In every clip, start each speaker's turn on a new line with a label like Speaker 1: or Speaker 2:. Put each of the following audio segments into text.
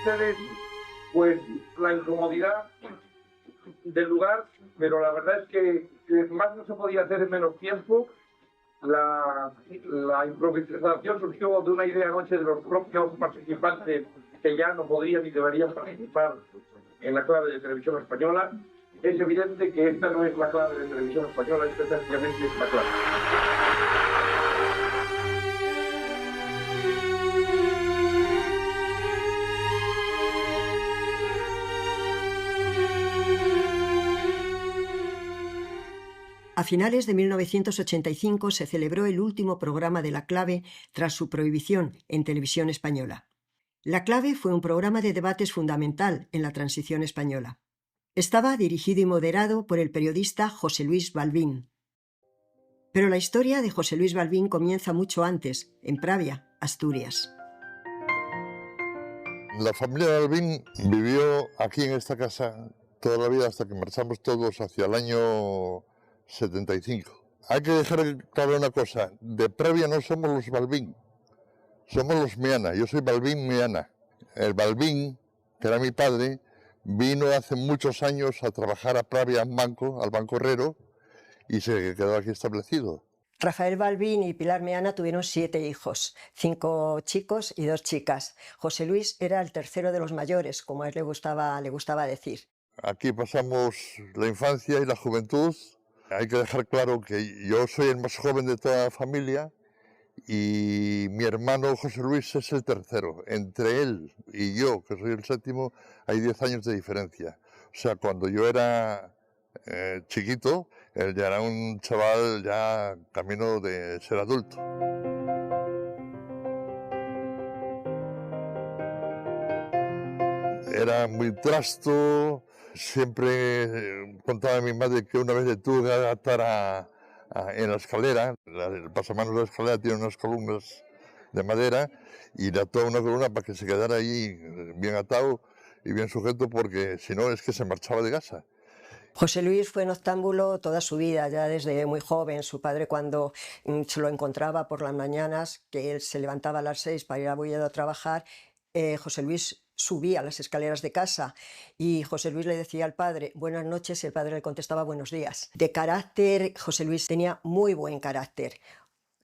Speaker 1: ustedes pues la incomodidad del lugar, pero la verdad es que más no se podía hacer en menos tiempo. La improvisación surgió de una idea anoche de los propios participantes que ya no podían ni deberían participar en la clave de televisión española. Es evidente que esta no es la clave de televisión española, esta sencillamente es la clave.
Speaker 2: A finales de 1985 se celebró el último programa de La Clave tras su prohibición en televisión española. La Clave fue un programa de debates fundamental en la transición española. Estaba dirigido y moderado por el periodista José Luis Balbín. Pero la historia de José Luis Balbín comienza mucho antes, en Pravia, Asturias.
Speaker 3: La familia Balbín vivió aquí en esta casa toda la vida hasta que marchamos todos hacia el año 75. Hay que dejar claro una cosa, de Pravia no somos los Balbín, somos los Meana, yo soy Balbín Meana. El Balbín, que era mi padre, vino hace muchos años a trabajar a Pravia al Banco Herrero, y se quedó aquí establecido.
Speaker 2: Rafael Balbín y Pilar Meana tuvieron 7 hijos, 5 chicos y 2 chicas. José Luis era el tercero de los mayores, como a él le gustaba decir.
Speaker 3: Aquí pasamos la infancia y la juventud. Hay que dejar claro que yo soy el más joven de toda la familia y mi hermano José Luis es el tercero. Entre él y yo, que soy el séptimo, hay 10 años de diferencia. O sea, cuando yo era chiquito, él ya era un chaval ya camino de ser adulto. Era muy trasto. Siempre contaba a mi madre que una vez le tuve que atar en la escalera, el pasamanos de la escalera tiene unas columnas de madera, y le ató una columna para que se quedara ahí bien atado y bien sujeto, porque si no es que se marchaba de casa.
Speaker 2: José Luis fue noctámbulo toda su vida, ya desde muy joven. Su padre, cuando se lo encontraba por las mañanas, que él se levantaba a las 6 para ir a Boyedo a trabajar, José Luis subía las escaleras de casa y José Luis le decía al padre buenas noches y el padre le contestaba buenos días. De carácter, José Luis tenía muy buen carácter.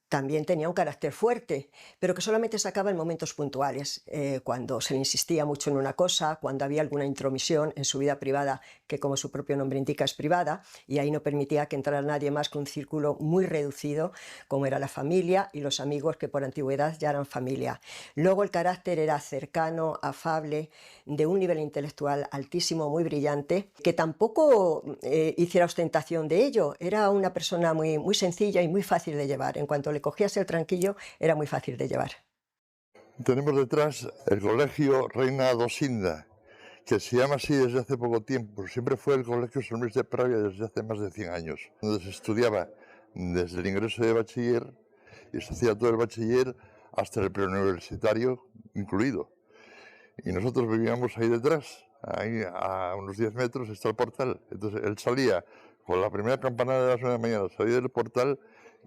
Speaker 2: También tenía un carácter fuerte, pero que solamente sacaba en momentos puntuales, cuando se le insistía mucho en una cosa, cuando había alguna intromisión en su vida privada, que como su propio nombre indica es privada, y ahí no permitía que entrara nadie más que un círculo muy reducido, como era la familia y los amigos que por antigüedad ya eran familia. Luego el carácter era cercano, afable, de un nivel intelectual altísimo, muy brillante, que tampoco hiciera ostentación de ello. Era una persona muy, muy sencilla y muy fácil de llevar. En cuanto le cogías el tranquillo, era muy fácil de llevar.
Speaker 3: Tenemos detrás el colegio Reina Dosinda, que se llama así desde hace poco tiempo. Siempre fue el colegio San Luis de Pravia desde hace más de 100 años, donde se estudiaba desde el ingreso de bachiller y se hacía todo el bachiller hasta el preuniversitario incluido. Y nosotros vivíamos ahí detrás, ahí a unos 10 metros está el portal. Entonces él salía con la primera campanada de las 9 de la mañana, salía del portal,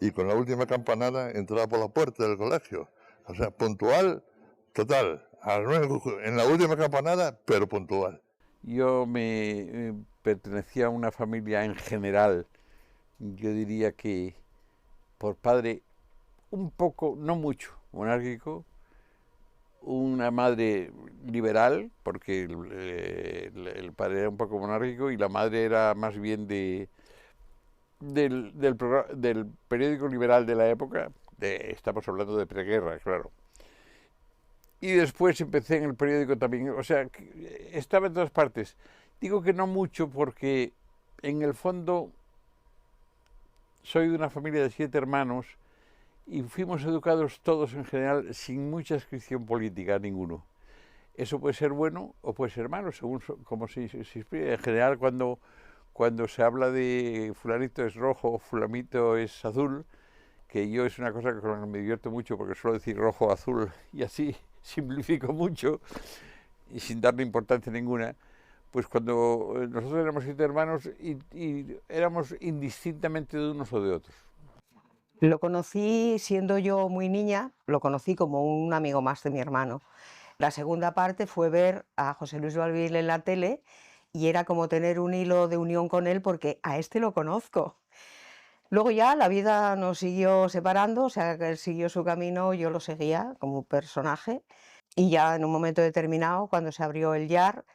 Speaker 3: y con la última campanada entraba por la puerta del colegio. O sea, puntual, total. A las 9 en la última campanada, pero puntual.
Speaker 4: Yo me pertenecía a una familia en general, yo diría que por padre un poco, no mucho, monárquico, una madre liberal, porque el padre era un poco monárquico y la madre era más bien del periódico liberal de la época, estamos hablando de preguerra, claro. Y después empecé en el periódico también, o sea, estaba en todas partes. Digo que no mucho porque en el fondo soy de una familia de 7 hermanos y fuimos educados todos en general sin mucha adscripción política, ninguno. Eso puede ser bueno o puede ser malo, según como se explica. En general, cuando se habla de fulanito es rojo o fulanito es azul, que yo es una cosa con la que me divierto mucho porque suelo decir rojo o azul y así simplifico mucho y sin darle importancia ninguna, pues cuando nosotros éramos 7 hermanos y éramos indistintamente de unos o de otros.
Speaker 5: Lo conocí siendo yo muy niña, lo conocí como un amigo más de mi hermano. La segunda parte fue ver a José Luis Balbín en la tele y era como tener un hilo de unión con él porque a este lo conozco. Luego ya la vida nos siguió separando, o sea, que él siguió su camino, yo lo seguía como personaje y ya en un momento determinado, cuando se abrió el YAR,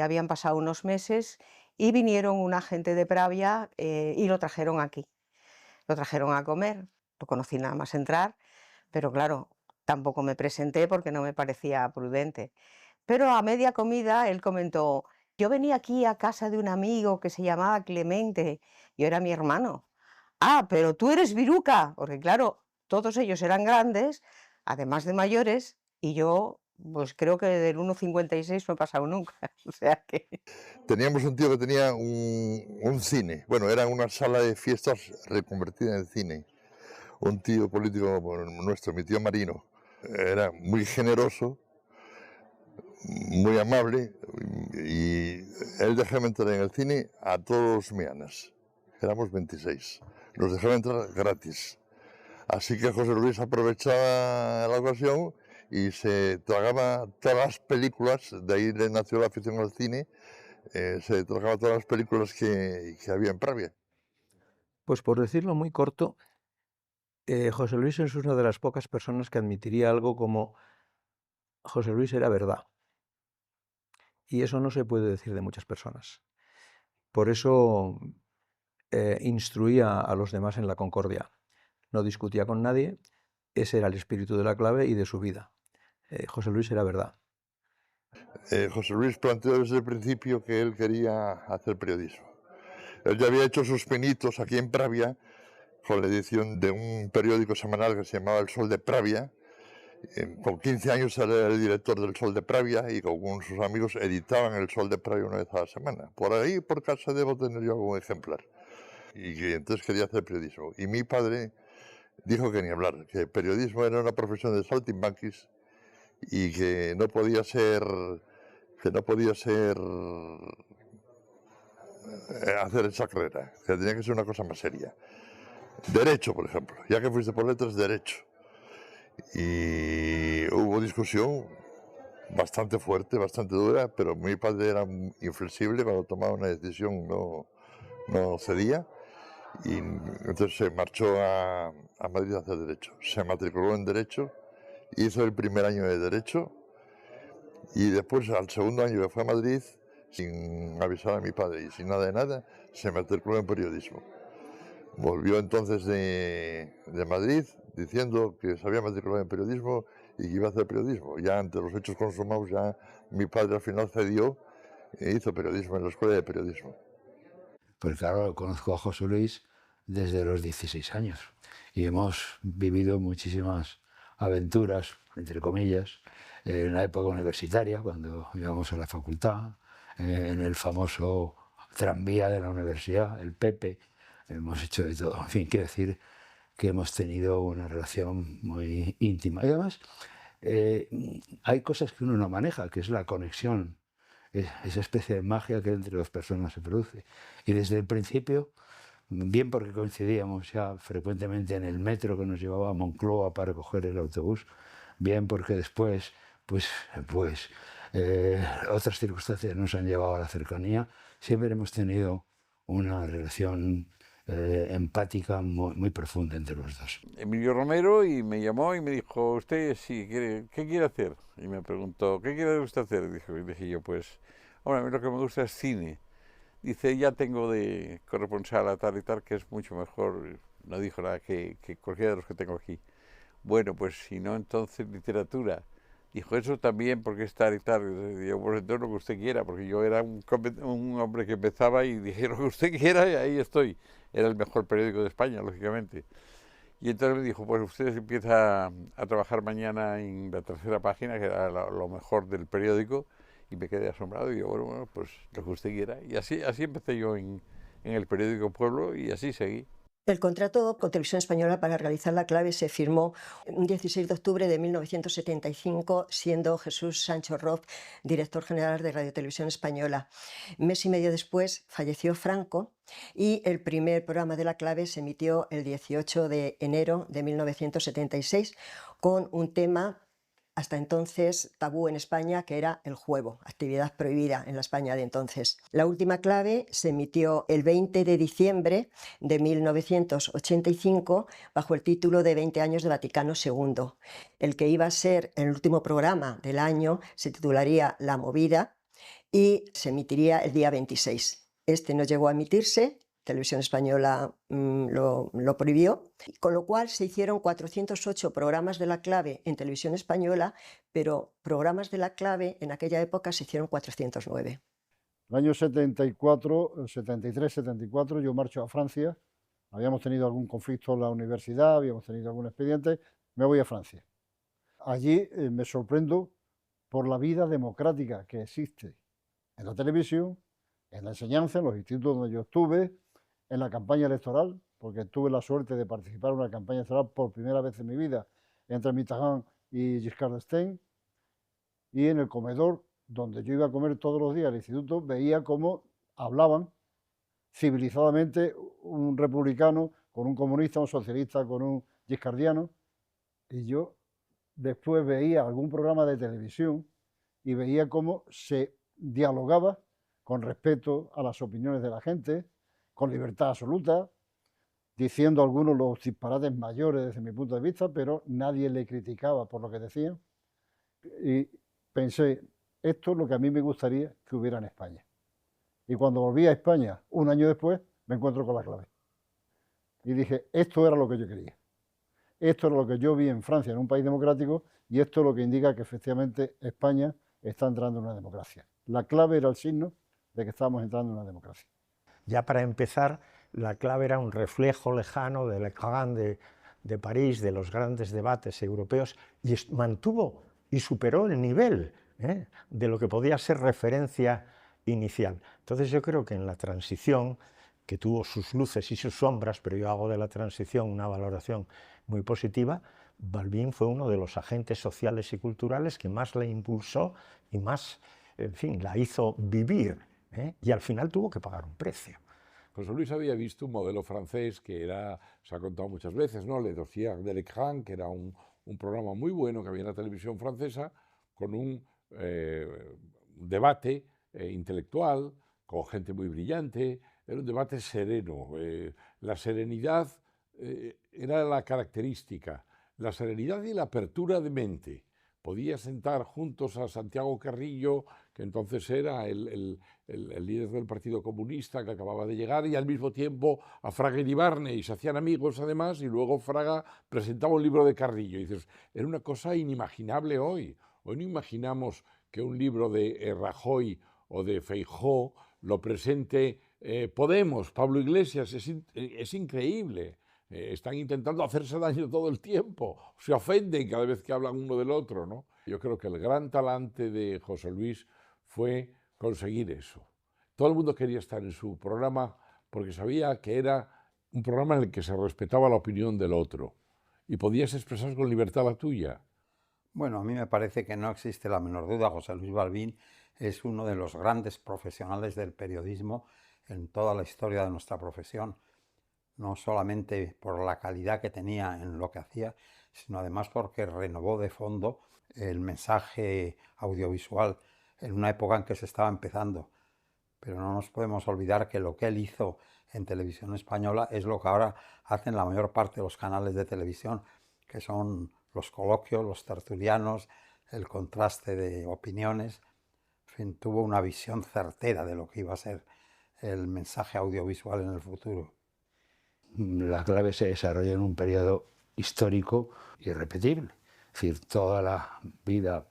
Speaker 5: habían pasado unos meses y vinieron una gente de Pravia y lo trajeron aquí. Lo trajeron a comer, lo conocí nada más entrar, pero claro, tampoco me presenté porque no me parecía prudente. Pero a media comida él comentó, yo venía aquí a casa de un amigo que se llamaba Clemente, yo era mi hermano. Ah, pero tú eres Viruca, porque claro, todos ellos eran grandes, además de mayores, y yo pues creo que del 1,56 no he pasado nunca. O sea que...
Speaker 3: Teníamos un tío que tenía un cine, bueno, era una sala de fiestas reconvertida en cine. Un tío político nuestro, mi tío Marino, era muy generoso, muy amable, y él dejaba entrar en el cine a todos los meanas. Éramos 26. Los dejaba entrar gratis. Así que José Luis aprovechaba la ocasión y se tragaba todas las películas, de ahí le nació la afición al cine, se tragaba todas las películas que había en Pravia.
Speaker 6: Pues por decirlo muy corto, José Luis es una de las pocas personas que admitiría algo como José Luis era verdad. Y eso no se puede decir de muchas personas. Por eso instruía a los demás en la concordia. No discutía con nadie, ese era el espíritu de la clave y de su vida. José Luis era verdad.
Speaker 3: José Luis planteó desde el principio que él quería hacer periodismo. Él ya había hecho sus pinitos aquí en Pravia con la edición de un periódico semanal que se llamaba El Sol de Pravia. Con 15 años era el director del Sol de Pravia y con sus amigos editaban El Sol de Pravia una vez a la semana. Por ahí, por casa, debo tener yo algún ejemplar. Y que entonces quería hacer periodismo. Y mi padre dijo que ni hablar, que periodismo era una profesión de saltimbanquis y que no podía ser hacer esa carrera, que tenía que ser una cosa más seria. Derecho, por ejemplo, ya que fuiste por letras, derecho. Y hubo discusión bastante fuerte, bastante dura, pero mi padre era inflexible, cuando tomaba una decisión no cedía, y entonces se marchó a Madrid a hacer derecho. Se matriculó en derecho, hizo el primer año de derecho, y después al segundo año que fue a Madrid, sin avisar a mi padre y sin nada de nada, se matriculó en periodismo. Volvió entonces de Madrid diciendo que se había matriculado en periodismo y que iba a hacer periodismo. Ya ante los hechos consumados, ya mi padre al final cedió e hizo periodismo en la escuela de periodismo.
Speaker 7: Pues claro, conozco a José Luis desde los 16 años y hemos vivido muchísimas aventuras, entre comillas, en la época universitaria, cuando íbamos a la facultad, en el famoso tranvía de la universidad, el Pepe. Hemos hecho de todo. En fin, quiero decir que hemos tenido una relación muy íntima. Y además, hay cosas que uno no maneja, que es la conexión, esa especie de magia que entre dos personas se produce. Y desde el principio, bien porque coincidíamos ya frecuentemente en el metro que nos llevaba a Moncloa para coger el autobús, bien porque después, otras circunstancias nos han llevado a la cercanía, siempre hemos tenido una relación empática muy profunda entre los dos.
Speaker 4: Emilio Romero y me llamó y me dijo, ¿usted sí quiere, qué quiere hacer? Y me preguntó, ¿qué quiere usted hacer? Y dije yo, pues, ahora a mí lo que me gusta es cine. Dice, ya tengo de corresponsal a tal y tal, que es mucho mejor, no dijo nada que cualquiera de los que tengo aquí. Bueno, pues si no, entonces literatura. Dijo, eso también, porque es tal y tal. Y yo, pues entonces lo que usted quiera, porque yo era un hombre que empezaba y dije, lo que usted quiera, y ahí estoy. Era el mejor periódico de España, lógicamente. Y entonces me dijo, pues usted empieza a trabajar mañana en la tercera página, que era lo mejor del periódico, y me quedé asombrado. Y yo, bueno, pues lo que usted quiera. Y así empecé yo en el periódico Pueblo, y así seguí.
Speaker 2: El contrato con Televisión Española para realizar la clave se firmó un 16 de octubre de 1975, siendo Jesús Sancho Roth director general de Radio Televisión Española. Mes y medio después falleció Franco y el primer programa de la clave se emitió el 18 de enero de 1976 con un tema hasta entonces tabú en España, que era el juego, actividad prohibida en la España de entonces. La última clave se emitió el 20 de diciembre de 1985 bajo el título de 20 años de Vaticano II. El que iba a ser el último programa del año se titularía La Movida y se emitiría el día 26. Este no llegó a emitirse. Televisión Española lo prohibió, con lo cual se hicieron 408 programas de la clave en Televisión Española, pero programas de la clave en aquella época se hicieron 409.
Speaker 8: El año 74, 73, 74, yo marcho a Francia, habíamos tenido algún conflicto en la universidad, habíamos tenido algún expediente, me voy a Francia. Allí me sorprendo por la vida democrática que existe en la televisión, en la enseñanza, en los institutos donde yo estuve, en la campaña electoral, porque tuve la suerte de participar en una campaña electoral por primera vez en mi vida entre Mitterrand y Giscard d'Estaing, y en el comedor donde yo iba a comer todos los días al instituto, veía cómo hablaban civilizadamente un republicano con un comunista, un socialista con un giscardiano, y yo después veía algún programa de televisión y veía cómo se dialogaba con respeto a las opiniones de la gente, con libertad absoluta, diciendo algunos los disparates mayores desde mi punto de vista, pero nadie le criticaba por lo que decían. Y pensé, esto es lo que a mí me gustaría que hubiera en España. Y cuando volví a España, un año después, me encuentro con la clave. Y dije, esto era lo que yo quería. Esto es lo que yo vi en Francia, en un país democrático, y esto es lo que indica que efectivamente España está entrando en una democracia. La clave era el signo de que estábamos entrando en una democracia.
Speaker 9: Ya para empezar, la clave era un reflejo lejano del écran de París, de los grandes debates europeos, y mantuvo y superó el nivel de lo que podía ser referencia inicial. Entonces yo creo que en la transición, que tuvo sus luces y sus sombras, pero yo hago de la transición una valoración muy positiva, Balbín fue uno de los agentes sociales y culturales que más la impulsó y más, en fin, la hizo vivir, y al final tuvo que pagar un precio.
Speaker 4: José Luis había visto un modelo francés que era, se ha contado muchas veces, ¿no? Le Dossier de l'Écran, que era un programa muy bueno que había en la televisión francesa, con un debate intelectual, con gente muy brillante, era un debate sereno. La serenidad era la característica, la serenidad y la apertura de mente. Podía sentar juntos a Santiago Carrillo, que entonces era el líder del Partido Comunista que acababa de llegar, y al mismo tiempo a Fraga Iribarne, y se hacían amigos además, y luego Fraga presentaba un libro de Carrillo. Y dices, era una cosa inimaginable hoy. Hoy no imaginamos que un libro de Rajoy o de Feijóo lo presente Podemos, Pablo Iglesias. Es increíble. Están intentando hacerse daño todo el tiempo, se ofenden cada vez que hablan uno del otro, ¿no? Yo creo que el gran talante de José Luis fue conseguir eso. Todo el mundo quería estar en su programa porque sabía que era un programa en el que se respetaba la opinión del otro y podías expresar con libertad la tuya.
Speaker 10: Bueno, a mí me parece que no existe la menor duda. José Luis Balbín es uno de los grandes profesionales del periodismo en toda la historia de nuestra profesión. No solamente por la calidad que tenía en lo que hacía, sino además porque renovó de fondo el mensaje audiovisual en una época en que se estaba empezando. Pero no nos podemos olvidar que lo que él hizo en Televisión Española es lo que ahora hacen la mayor parte de los canales de televisión, que son los coloquios, los tertulianos, el contraste de opiniones. En fin, tuvo una visión certera de lo que iba a ser el mensaje audiovisual en el futuro.
Speaker 7: La clave se desarrolla en un periodo histórico irrepetible. Es decir, toda la vida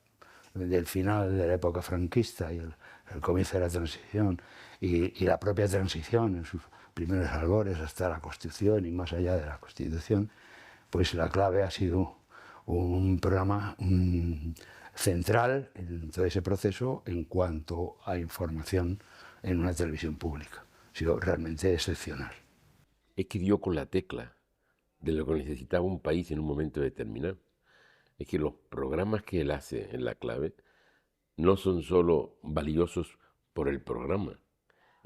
Speaker 7: del final de la época franquista y el comienzo de la transición y la propia transición en sus primeros albores hasta la Constitución y más allá de la Constitución, pues la clave ha sido un programa central en todo ese proceso en cuanto a información en una televisión pública. Ha sido realmente excepcional.
Speaker 11: Es que dio con la tecla de lo que necesitaba un país en un momento determinado. Es que los programas que él hace en la clave no son solo valiosos por el programa,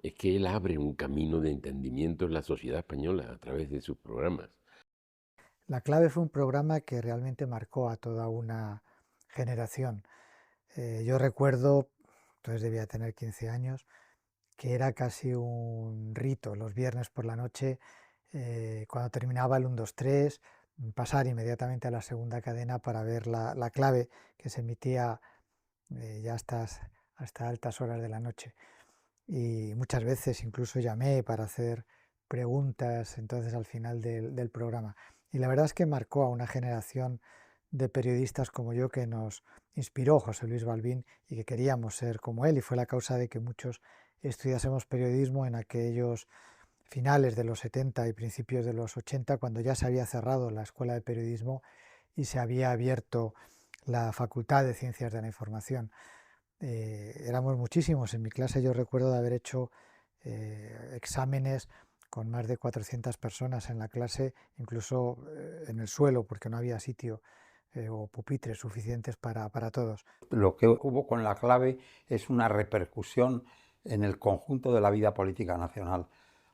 Speaker 11: es que él abre un camino de entendimiento en la sociedad española a través de sus programas.
Speaker 12: La clave fue un programa que realmente marcó a toda una generación. Yo recuerdo, entonces debía tener 15 años, que era casi un rito los viernes por la noche, cuando terminaba el 1, 2, 3, pasar inmediatamente a la segunda cadena para ver la clave que se emitía ya hasta altas horas de la noche. Y muchas veces incluso llamé para hacer preguntas entonces al final del programa. Y la verdad es que marcó a una generación de periodistas como yo, que nos inspiró José Luis Balbín y que queríamos ser como él, y fue la causa de que muchos estudiásemos periodismo en aquellos finales de los 70 y principios de los 80, cuando ya se había cerrado la Escuela de Periodismo y se había abierto la Facultad de Ciencias de la Información. Éramos muchísimos. En mi clase yo recuerdo de haber hecho exámenes con más de 400 personas en la clase, incluso en el suelo, porque no había sitio o pupitres suficientes para todos.
Speaker 10: Lo que hubo con la clave es una repercusión en el conjunto de la vida política nacional.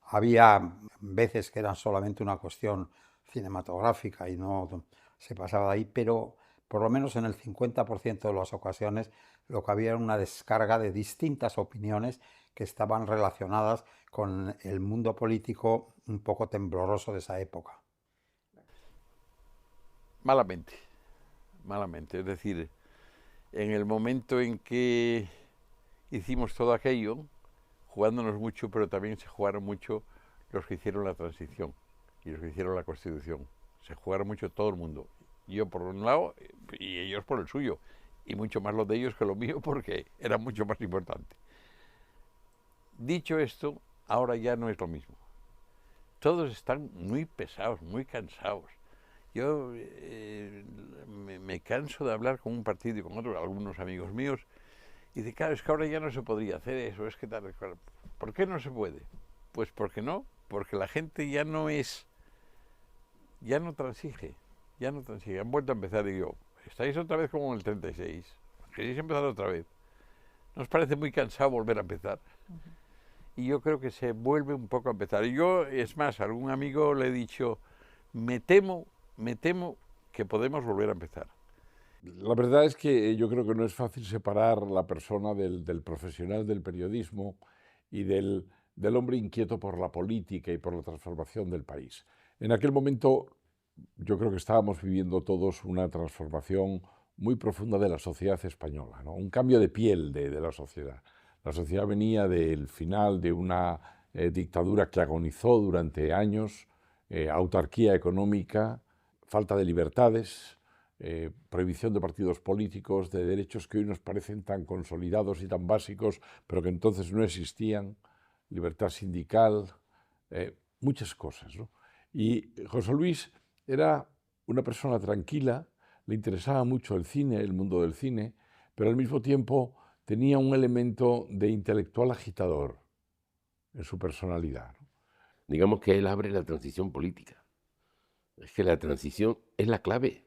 Speaker 10: Había veces que eran solamente una cuestión cinematográfica y no se pasaba de ahí, pero por lo menos en el 50% de las ocasiones lo que había era una descarga de distintas opiniones que estaban relacionadas con el mundo político un poco tembloroso de esa época.
Speaker 4: Malamente, malamente. Es decir, en el momento en que hicimos todo aquello, jugándonos mucho, pero también se jugaron mucho los que hicieron la transición y los que hicieron la Constitución. Se jugaron mucho todo el mundo. Yo por un lado y ellos por el suyo. Y mucho más los de ellos que lo mío, porque era mucho más importante. Dicho esto, ahora ya no es lo mismo. Todos están muy pesados, muy cansados. Yo me canso de hablar con un partido y con otro, algunos amigos míos, y dice, claro, es que ahora ya no se podría hacer eso, es que tal. ¿Por qué no se puede? Pues porque no, porque la gente ya no transige, han vuelto a empezar y digo, estáis otra vez como en el 36, queréis empezar otra vez. ¿Nos parece muy cansado volver a empezar? Y yo creo que se vuelve un poco a empezar. Y yo, es más, a algún amigo le he dicho, me temo que podemos volver a empezar.
Speaker 13: La verdad es que yo creo que no es fácil separar la persona del profesional del periodismo y del hombre inquieto por la política y por la transformación del país. En aquel momento yo creo que estábamos viviendo todos una transformación muy profunda de la sociedad española, ¿no? Un cambio de piel de la sociedad. La sociedad venía del final de una dictadura que agonizó durante años, autarquía económica, falta de libertades, prohibición de partidos políticos, de derechos que hoy nos parecen tan consolidados y tan básicos, pero que entonces no existían, libertad sindical, muchas cosas, ¿no? Y José Luis era una persona tranquila, le interesaba mucho el cine, el mundo del cine, pero al mismo tiempo tenía un elemento de intelectual agitador en su personalidad, ¿no?
Speaker 11: Digamos que él abre la transición política. Es que la transición es la clave.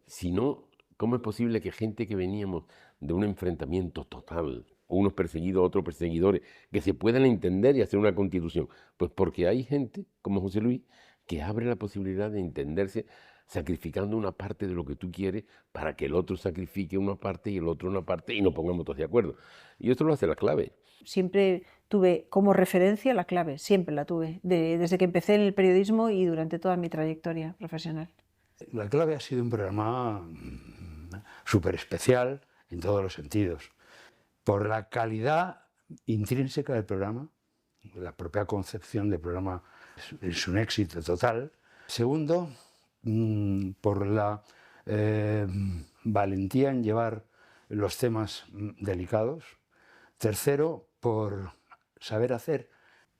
Speaker 11: Si no, ¿cómo es posible que gente que veníamos de un enfrentamiento total, unos perseguidos, otros perseguidores, que se puedan entender y hacer una constitución? Pues porque hay gente como José Luis que abre la posibilidad de entenderse sacrificando una parte de lo que tú quieres para que el otro sacrifique una parte y el otro una parte y nos pongamos todos de acuerdo. Y esto lo hace la clave.
Speaker 14: Siempre tuve como referencia la clave, siempre la tuve, desde que empecé en el periodismo y durante toda mi trayectoria profesional.
Speaker 7: La clave ha sido un programa súper especial en todos los sentidos, por la calidad intrínseca del programa, la propia concepción del programa es un éxito total. Segundo, por la valentía en llevar los temas delicados. Tercero, por saber hacer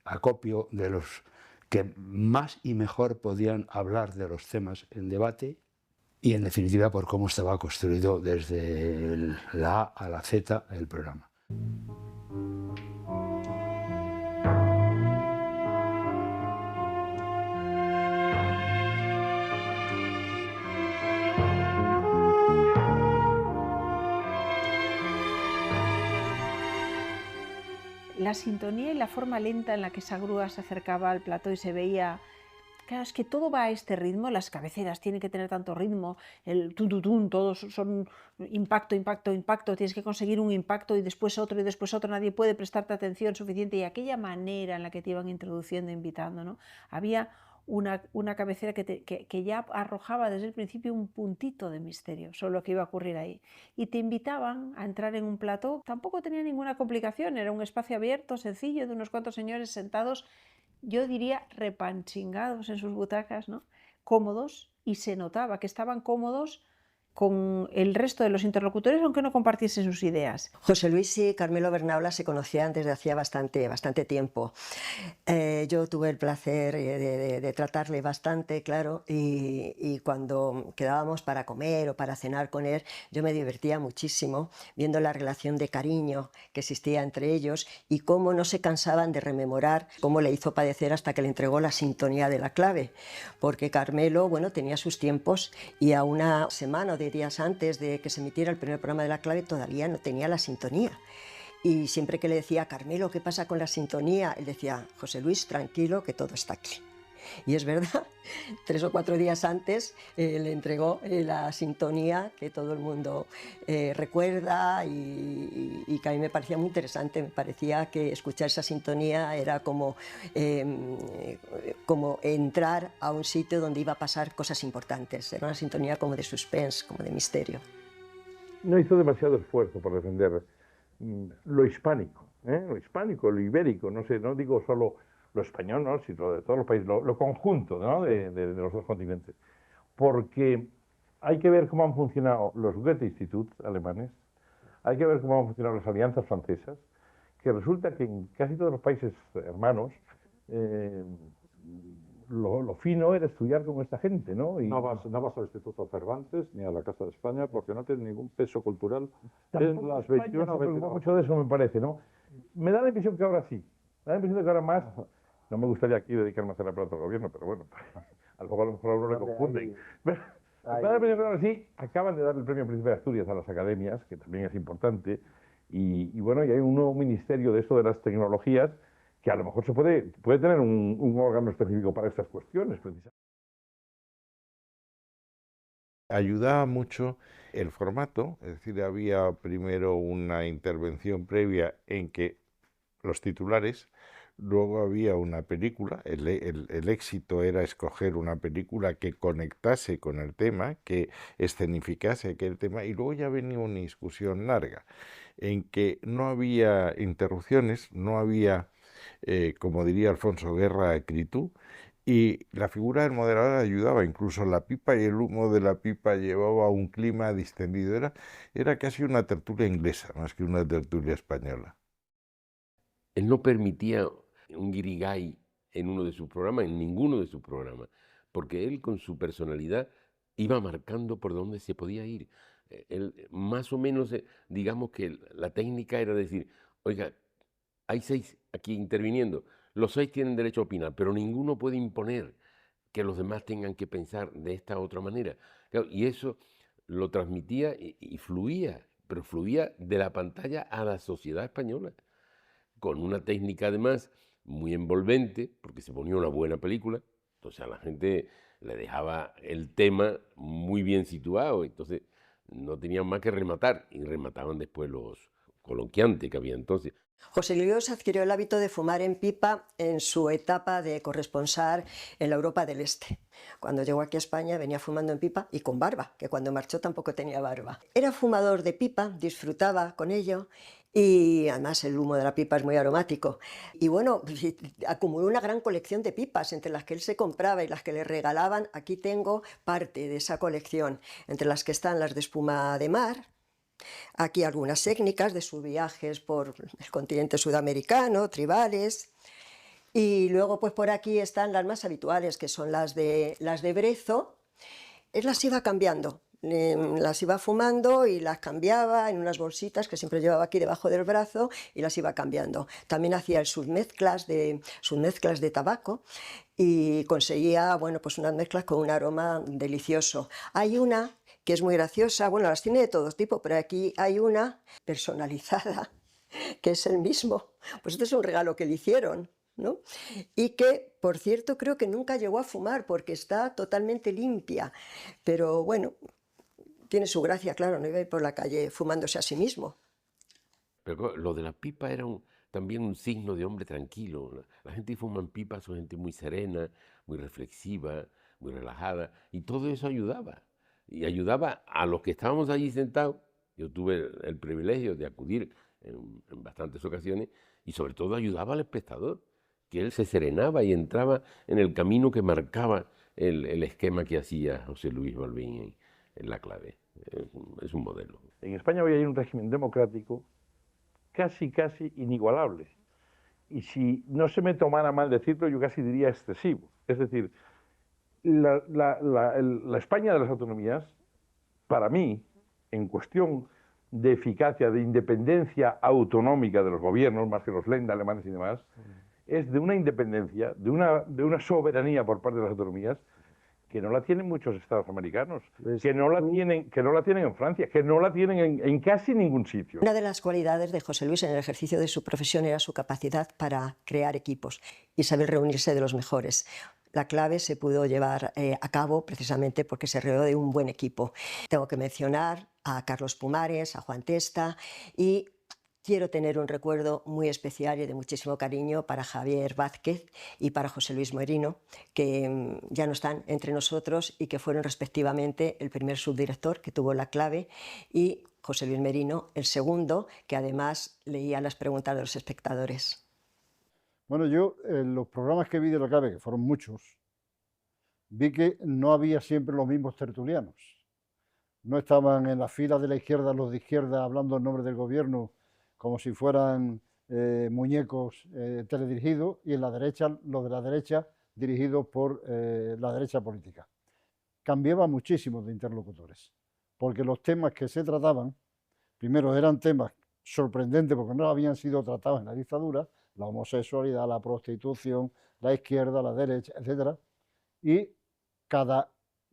Speaker 7: acopio de los que más y mejor podían hablar de los temas en debate. Y en definitiva por cómo estaba construido desde la A a la Z el programa.
Speaker 14: La sintonía y la forma lenta en la que esa grúa se acercaba al plató y se veía Claro, es que todo va a este ritmo, las cabeceras tienen que tener tanto ritmo, el tun, todos son impacto, impacto, impacto, tienes que conseguir un impacto y después otro, nadie puede prestarte atención suficiente, y aquella manera en la que te iban introduciendo, invitando, ¿no? Había una cabecera que ya arrojaba desde el principio un puntito de misterio sobre lo que iba a ocurrir ahí. Y te invitaban a entrar en un plató, tampoco tenía ninguna complicación, era un espacio abierto, sencillo, de unos cuantos señores sentados, yo diría repanchingados en sus butacas, ¿no? Cómodos, y se notaba que estaban cómodos con el resto de los interlocutores, aunque no compartiesen sus ideas.
Speaker 2: José Luis y Carmelo Bernaula se conocían desde hacía bastante tiempo. Yo tuve el placer de tratarle bastante, claro, y cuando quedábamos para comer o para cenar con él, yo me divertía muchísimo viendo la relación de cariño que existía entre ellos y cómo no se cansaban de rememorar cómo le hizo padecer hasta que le entregó la sintonía de la clave, porque Carmelo, bueno, tenía sus tiempos y a una semana o 10 días antes de que se emitiera el primer programa de la clave todavía no tenía la sintonía. Y siempre que le decía, Carmelo, ¿qué pasa con la sintonía? Él decía, José Luis, tranquilo, que todo está aquí. Y es verdad, 3 o 4 días antes le entregó la sintonía que todo el mundo recuerda y que a mí me parecía muy interesante. Me parecía que escuchar esa sintonía era como entrar a un sitio donde iba a pasar cosas importantes. Era una sintonía como de suspense, como de misterio.
Speaker 4: No hizo demasiado esfuerzo por defender lo hispánico, lo ibérico, no sé, no digo solo lo español, ¿no?, sino de todos los países, lo conjunto, ¿no?, de los dos continentes. Porque hay que ver cómo han funcionado los Goethe-Instituts alemanes, hay que ver cómo han funcionado las alianzas francesas, que resulta que en casi todos los países hermanos lo fino era estudiar con esta gente, ¿no? Y
Speaker 15: no vas al Instituto Cervantes ni a la Casa de España porque no tiene ningún peso cultural
Speaker 4: en las 21 o 22. Mucho de eso me parece, ¿no? Me da la impresión que ahora sí. Me da la impresión de que ahora más. No me gustaría aquí dedicarme a hacer la pelota al gobierno, pero bueno, a lo mejor a uno le confunden. Pero me da la impresión que ahora sí acaban de dar el Premio Príncipe de Asturias a las academias, que también es importante, y bueno, y hay un nuevo ministerio de esto de las tecnologías que a lo mejor se puede tener un órgano específico para estas cuestiones, precisamente.
Speaker 13: Ayudaba mucho el formato, es decir, había primero una intervención previa en que los titulares, luego había una película, el éxito era escoger una película que conectase con el tema, que escenificase aquel tema, y luego ya venía una discusión larga, en que no había interrupciones, no había, como diría Alfonso Guerra, acritud, y la figura del moderador ayudaba, incluso la pipa y el humo de la pipa llevaba un clima distendido, era casi una tertulia inglesa, más que una tertulia española.
Speaker 11: Él no permitía un guirigay en uno de sus programas, en ninguno de sus programas, porque él con su personalidad iba marcando por dónde se podía ir. Él, más o menos, digamos que la técnica era decir, oiga, hay 6 aquí interviniendo, los 6 tienen derecho a opinar, pero ninguno puede imponer que los demás tengan que pensar de esta otra manera. Claro, y eso lo transmitía y fluía, pero fluía de la pantalla a la sociedad española, con una técnica además muy envolvente, porque se ponía una buena película, entonces a la gente le dejaba el tema muy bien situado, entonces no tenían más que rematar, y remataban después los coloquiantes que había entonces.
Speaker 2: José Luis adquirió el hábito de fumar en pipa en su etapa de corresponsal en la Europa del Este. Cuando llegó aquí a España venía fumando en pipa y con barba, que cuando marchó tampoco tenía barba. Era fumador de pipa, disfrutaba con ello, y además el humo de la pipa es muy aromático. Y bueno, acumuló una gran colección de pipas, entre las que él se compraba y las que le regalaban. Aquí tengo parte de esa colección, entre las que están las de espuma de mar. Aquí algunas técnicas de sus viajes por el continente sudamericano, tribales. Y luego pues por aquí están las más habituales, que son las de Brezo. Él las iba cambiando. Las iba fumando y las cambiaba en unas bolsitas que siempre llevaba aquí debajo del brazo y las iba cambiando. También hacía sus mezclas de tabaco y conseguía, bueno, pues unas mezclas con un aroma delicioso. Hay una que es muy graciosa, bueno, las tiene de todo tipo, pero aquí hay una personalizada que es el mismo. Pues este es un regalo que le hicieron. ¿no? Y que, por cierto, creo que nunca llegó a fumar porque está totalmente limpia. Pero bueno, tiene su gracia, claro, no iba a ir por la calle fumándose a sí mismo.
Speaker 11: Pero lo de la pipa era también un signo de hombre tranquilo. La gente que fuma en pipa son gente muy serena, muy reflexiva, muy relajada, y todo eso ayudaba. Y ayudaba a los que estábamos allí sentados. Yo tuve el privilegio de acudir en bastantes ocasiones, y sobre todo ayudaba al espectador, que él se serenaba y entraba en el camino que marcaba el esquema que hacía José Luis Balbín en La Clave. Es un modelo.
Speaker 15: En España hoy hay un régimen democrático casi inigualable. Y si no se me tomara mal decirlo, yo casi diría excesivo. Es decir, la España de las autonomías, para mí, en cuestión de eficacia, de independencia autonómica de los gobiernos, más que los Länder alemanes y demás, es de una independencia, de una soberanía por parte de las autonomías que no la tienen muchos estados americanos, que no la tienen en Francia, que no la tienen en casi ningún sitio.
Speaker 2: Una de las cualidades de José Luis en el ejercicio de su profesión era su capacidad para crear equipos y saber reunirse de los mejores. La Clave se pudo llevar a cabo precisamente porque se rodeó de un buen equipo. Tengo que mencionar a Carlos Pumares, a Juan Testa, y quiero tener un recuerdo muy especial y de muchísimo cariño para Javier Vázquez y para José Luis Merino, que ya no están entre nosotros y que fueron respectivamente el primer subdirector que tuvo La Clave y José Luis Merino el segundo, que además leía las preguntas de los espectadores.
Speaker 8: Bueno, yo en los programas que vi de La Clave, que fueron muchos, vi que no había siempre los mismos tertulianos. No estaban en las filas de la izquierda los de izquierda hablando en nombre del gobierno como si fueran muñecos teledirigidos, y en la derecha, los de la derecha dirigidos por la derecha política. Cambiaba muchísimo de interlocutores, porque los temas que se trataban, primero eran temas sorprendentes porque no habían sido tratados en la dictadura, la homosexualidad, la prostitución, la izquierda, la derecha, etc. Y cada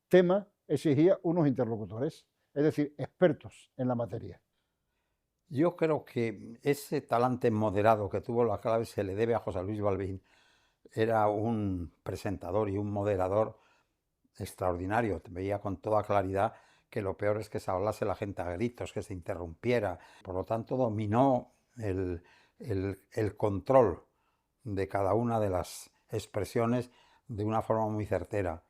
Speaker 8: tema exigía unos interlocutores, es decir, expertos en la materia.
Speaker 10: Yo creo que ese talante moderado que tuvo La Clave se le debe a José Luis Balbín. Era un presentador y un moderador extraordinario. Veía con toda claridad que lo peor es que se hablase la gente a gritos, que se interrumpiera. Por lo tanto, dominó el control de cada una de las expresiones de una forma muy certera.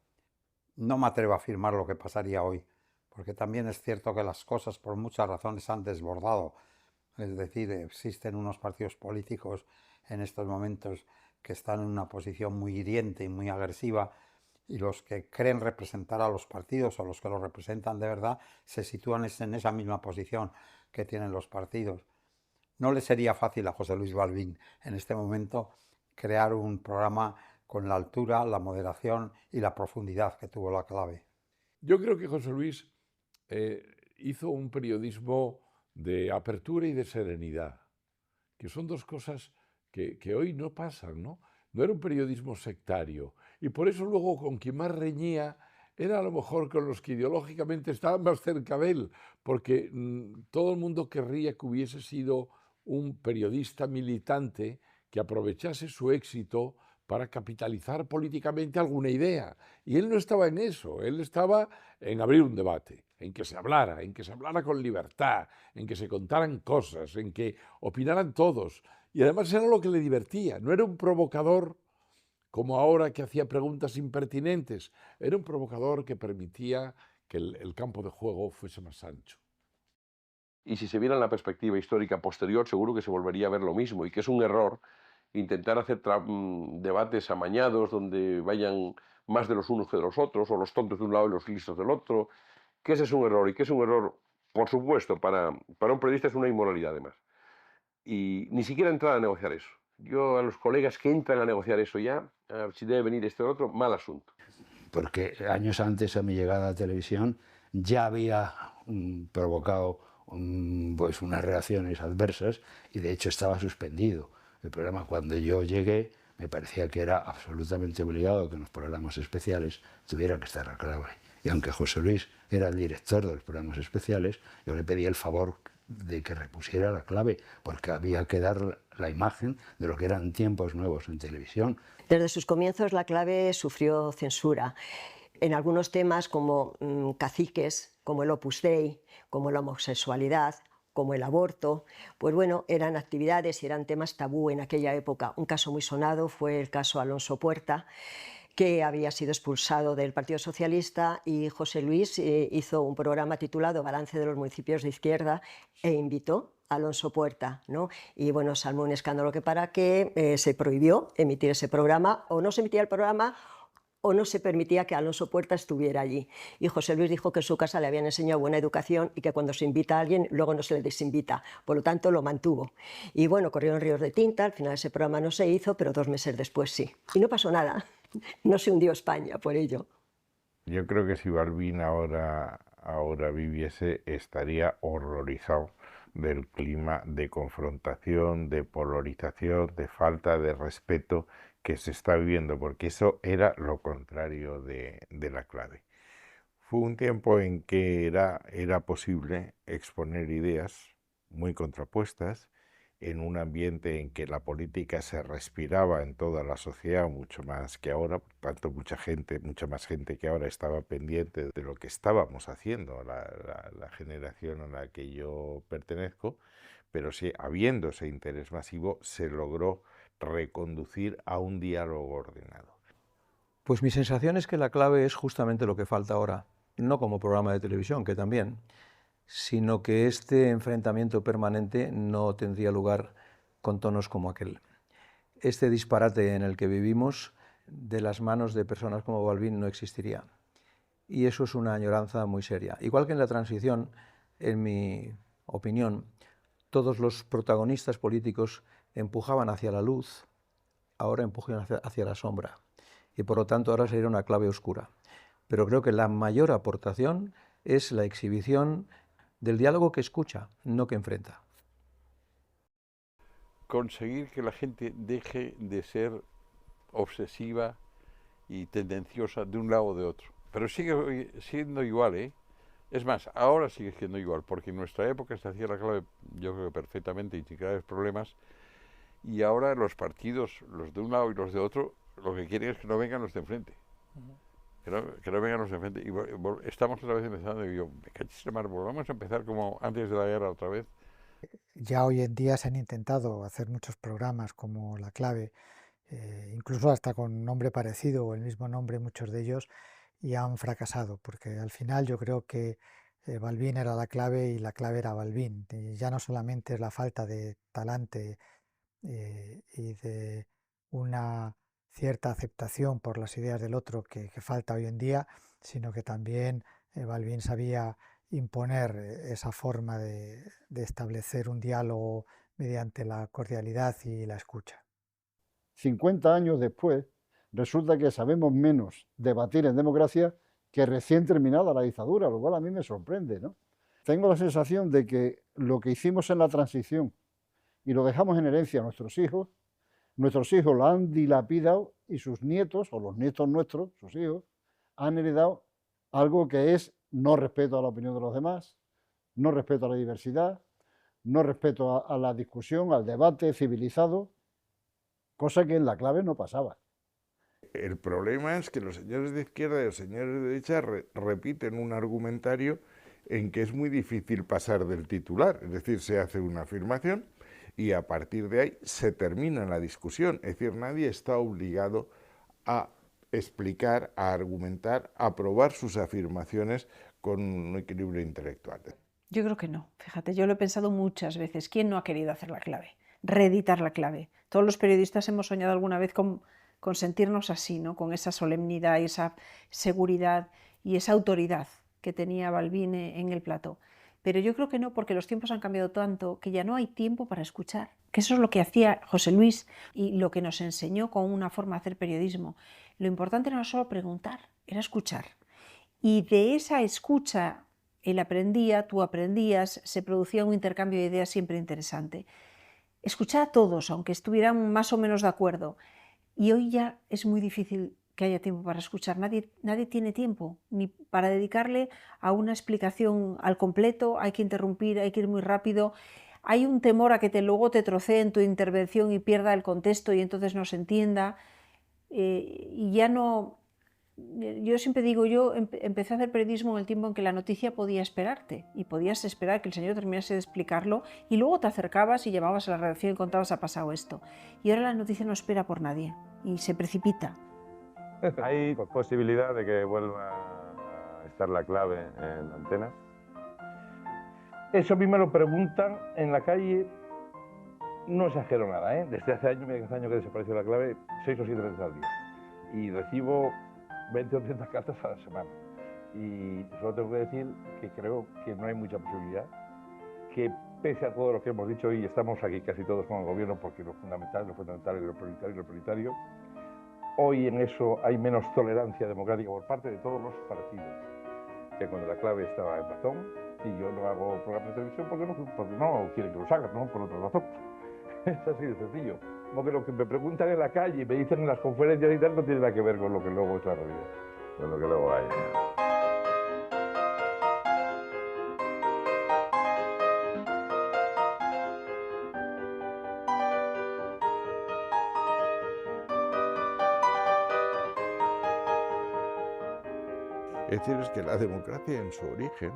Speaker 10: No me atrevo a afirmar lo que pasaría hoy, porque también es cierto que las cosas por muchas razones han desbordado. Es decir, existen unos partidos políticos en estos momentos que están en una posición muy hiriente y muy agresiva, y los que creen representar a los partidos o los que los representan de verdad se sitúan en esa misma posición que tienen los partidos. No le sería fácil a José Luis Balbín en este momento crear un programa con la altura, la moderación y la profundidad que tuvo La Clave.
Speaker 13: Yo creo que José Luis hizo un periodismo de apertura y de serenidad, que son dos cosas que hoy no pasan, ¿no? No era un periodismo sectario, y por eso luego con quien más reñía era a lo mejor con los que ideológicamente estaban más cerca de él, porque todo el mundo querría que hubiese sido un periodista militante que aprovechase su éxito para capitalizar políticamente alguna idea. Y él no estaba en eso, él estaba en abrir un debate, en que se hablara con libertad, en que se contaran cosas, en que opinaran todos. Y además era lo que le divertía, no era un provocador como ahora que hacía preguntas impertinentes, era un provocador que permitía que el campo de juego fuese más ancho.
Speaker 16: Y si se viera en la perspectiva histórica posterior, seguro que se volvería a ver lo mismo, y que es un error intentar hacer debates amañados donde vayan más de los unos que de los otros, o los tontos de un lado y los listos del otro, que ese es un error, y que es un error, por supuesto, para un periodista es una inmoralidad además. Y ni siquiera entrar a negociar eso. Yo a los colegas que entran a negociar eso ya, si debe venir este o otro, mal asunto.
Speaker 7: Porque años antes a mi llegada a la televisión ya había provocado pues unas reacciones adversas, y de hecho estaba suspendido el programa. Cuando yo llegué me parecía que era absolutamente obligado que en los programas especiales tuviera que estar La Clave. Y aunque José Luis era el director de los programas especiales, yo le pedí el favor de que repusiera la clave, porque había que dar la imagen de lo que eran tiempos nuevos en televisión.
Speaker 2: Desde sus comienzos la clave sufrió censura. En algunos temas como caciques, como el Opus Dei, como la homosexualidad, como el aborto, pues bueno, eran actividades y eran temas tabú en aquella época. Un caso muy sonado fue el caso Alonso Puerta, que había sido expulsado del Partido Socialista, y José Luis hizo un programa titulado Balance de los municipios de izquierda e invitó a Alonso Puerta, ¿no? Y bueno, se armó un escándalo que para que se prohibió emitir ese programa, o no se emitía el programa o no se permitía que Alonso Puerta estuviera allí. Y José Luis dijo que en su casa le habían enseñado buena educación y que cuando se invita a alguien luego no se le desinvita, por lo tanto lo mantuvo. Y bueno, corrieron ríos de tinta, al final ese programa no se hizo, pero 2 meses después sí. Y no pasó nada, no se hundió España por ello.
Speaker 13: Yo creo que si Balbín ahora viviese, estaría horrorizado del clima de confrontación, de polarización, de falta de respeto que se está viviendo, porque eso era lo contrario de la clave. Fue un tiempo en que era posible exponer ideas muy contrapuestas, en un ambiente en que la política se respiraba en toda la sociedad mucho más que ahora, por tanto mucha más gente que ahora estaba pendiente de lo que estábamos haciendo, la generación a la que yo pertenezco, pero sí, habiendo ese interés masivo, se logró reconducir a un diálogo ordenado.
Speaker 6: Pues mi sensación es que la clave es justamente lo que falta ahora, no como programa de televisión, que también, sino que este enfrentamiento permanente no tendría lugar con tonos como aquel. Este disparate en el que vivimos, de las manos de personas como Balbín, no existiría. Y eso es una añoranza muy seria. Igual que en la transición, en mi opinión, todos los protagonistas políticos empujaban hacia la luz, ahora empujan hacia la sombra. Y por lo tanto ahora sería una clave oscura. Pero creo que la mayor aportación es la exhibición del diálogo que escucha, no que enfrenta.
Speaker 4: Conseguir que la gente deje de ser obsesiva y tendenciosa de un lado o de otro. Pero sigue siendo igual, ¿eh? Es más, ahora sigue siendo igual, porque en nuestra época se hacía la clave, yo creo que perfectamente y sin graves problemas, y ahora los partidos, los de un lado y los de otro, lo que quieren es que no vengan los de enfrente. Que no vengan los de enfrente. Y estamos otra vez empezando, y yo, me cachis de mar, volvamos a empezar como antes de la guerra otra vez.
Speaker 12: Ya hoy en día se han intentado hacer muchos programas como La Clave, incluso hasta con nombre parecido o el mismo nombre, muchos de ellos, y han fracasado, porque al final yo creo que Balbín era la clave y la clave era Balbín. Y ya no solamente es la falta de talante y de una cierta aceptación por las ideas del otro que falta hoy en día, sino que también Balbín sabía imponer esa forma de establecer un diálogo mediante la cordialidad y la escucha.
Speaker 8: 50 años después, resulta que sabemos menos debatir en democracia que recién terminada la dictadura, lo cual a mí me sorprende, ¿no? Tengo la sensación de que lo que hicimos en la transición y lo dejamos en herencia a nuestros hijos lo han dilapidado y sus nietos, o los nietos nuestros, sus hijos, han heredado algo que es no respeto a la opinión de los demás, no respeto a la diversidad, no respeto a la discusión, al debate civilizado, cosa que en la clave no pasaba.
Speaker 13: El problema es que los señores de izquierda y los señores de derecha repiten un argumentario en que es muy difícil pasar del titular, es decir, se hace una afirmación y a partir de ahí se termina la discusión, es decir, nadie está obligado a explicar, a argumentar, a probar sus afirmaciones con un equilibrio intelectual.
Speaker 14: Yo creo que no, fíjate, yo lo he pensado muchas veces, ¿quién no ha querido hacer la clave? Reeditar la clave. Todos los periodistas hemos soñado alguna vez con sentirnos así, ¿no? Con esa solemnidad y esa seguridad y esa autoridad que tenía Balbín en el plató. Pero yo creo que no, porque los tiempos han cambiado tanto que ya no hay tiempo para escuchar. Que eso es lo que hacía José Luis y lo que nos enseñó con una forma de hacer periodismo. Lo importante no era solo preguntar, era escuchar. Y de esa escucha, él aprendía, tú aprendías, se producía un intercambio de ideas siempre interesante. Escuchar a todos, aunque estuvieran más o menos de acuerdo. Y hoy ya es muy difícil que haya tiempo para escuchar. Nadie tiene tiempo ni para dedicarle a una explicación al completo. Hay que interrumpir, hay que ir muy rápido. Hay un temor a que luego te troceen tu intervención y pierda el contexto y entonces no se entienda. Y ya no... Yo siempre digo, yo empecé a hacer periodismo en el tiempo en que la noticia podía esperarte y podías esperar que el señor terminase de explicarlo y luego te acercabas y llamabas a la redacción y contabas ha pasado esto. Y ahora la noticia no espera por nadie y se precipita.
Speaker 15: ¿Hay posibilidad de que vuelva a estar la clave en la antena? Eso a mí me lo preguntan en la calle, no exagero nada, ¿eh? Desde hace años que desapareció la clave, 6 o 7 veces al día. Y recibo 20 o 30 cartas a la semana. Y solo tengo que decir que creo que no hay mucha posibilidad, que pese a todo lo que hemos dicho y estamos aquí casi todos con el gobierno porque lo fundamental es lo prioritario, hoy en eso hay menos tolerancia democrática por parte de todos los partidos que cuando la clave estaba en razón y yo no hago programas de televisión porque no quieren que los haga, no por otra razón. Es así de sencillo. Como que lo que me preguntan en la calle y me dicen en las conferencias y tal no tiene nada que ver con lo que luego es la realidad, con lo que luego hay.
Speaker 4: Es decir, es que la democracia en su origen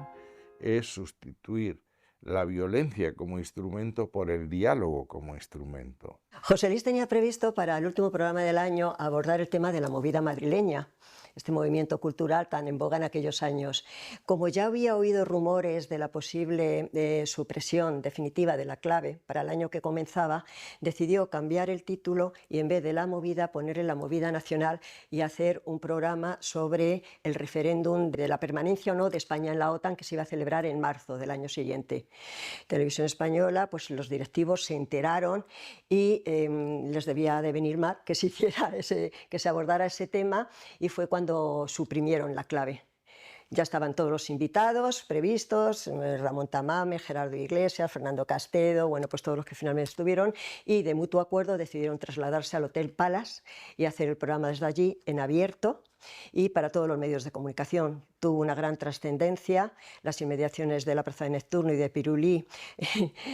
Speaker 4: es sustituir la violencia como instrumento por el diálogo como instrumento.
Speaker 2: José Luis tenía previsto para el último programa del año abordar el tema de la movida madrileña, este movimiento cultural tan en boga en aquellos años. Como ya había oído rumores de la posible supresión definitiva de la clave para el año que comenzaba, decidió cambiar el título y en vez de la movida ponerle la movida nacional y hacer un programa sobre el referéndum de la permanencia o no de España en la OTAN que se iba a celebrar en marzo del año siguiente. Televisión Española, pues los directivos se enteraron y les debía de venir mal que se hiciera que se abordara ese tema y fue cuando suprimieron la clave. Ya estaban todos los invitados previstos, Ramón Tamame, Gerardo Iglesias, Fernando Castedo, bueno, pues todos los que finalmente estuvieron y de mutuo acuerdo decidieron trasladarse al Hotel Palace y hacer el programa desde allí en abierto y para todos los medios de comunicación. Tuvo una gran trascendencia, las inmediaciones de la Plaza de Neptuno y de Pirulí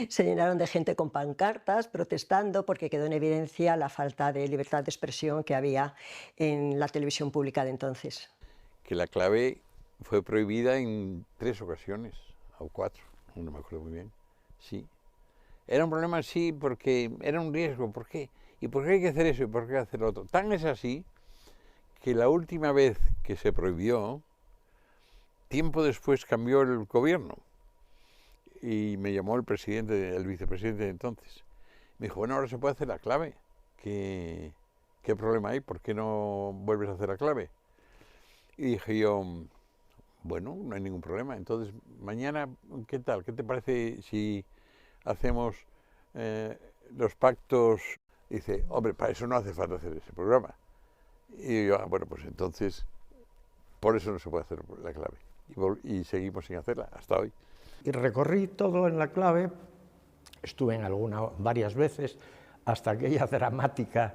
Speaker 2: se llenaron de gente con pancartas protestando porque quedó en evidencia la falta de libertad de expresión que había en la televisión pública de entonces.
Speaker 4: Que la clave fue prohibida en 3 ocasiones, o 4, no me acuerdo muy bien, sí. Era un problema, sí, porque era un riesgo, ¿por qué? ¿Y por qué hay que hacer eso y por qué hacer lo otro? Tan es así que la última vez que se prohibió, tiempo después cambió el gobierno y me llamó el vicepresidente de entonces. Me dijo, bueno, ahora se puede hacer la clave, ¿qué problema hay? ¿Por qué no vuelves a hacer la clave? Y dije yo, bueno, no hay ningún problema. Entonces, mañana, ¿qué tal? ¿Qué te parece si hacemos los pactos? Dice, hombre, para eso no hace falta hacer ese programa. Y yo, bueno, pues entonces, por eso no se puede hacer la clave. Y seguimos sin hacerla hasta hoy.
Speaker 9: Y recorrí todo en la clave, estuve en varias veces, hasta aquella dramática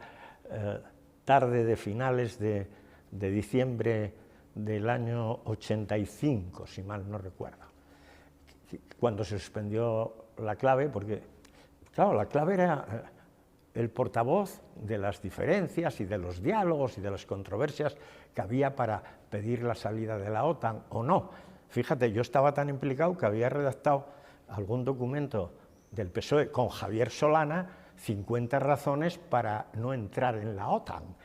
Speaker 9: tarde de finales de diciembre del año 85, si mal no recuerdo, cuando se suspendió la clave, porque, claro, la clave era el portavoz de las diferencias y de los diálogos y de las controversias que había para pedir la salida de la OTAN o no. Fíjate, yo estaba tan implicado que había redactado algún documento del PSOE con Javier Solana, 50 razones para no entrar en la OTAN.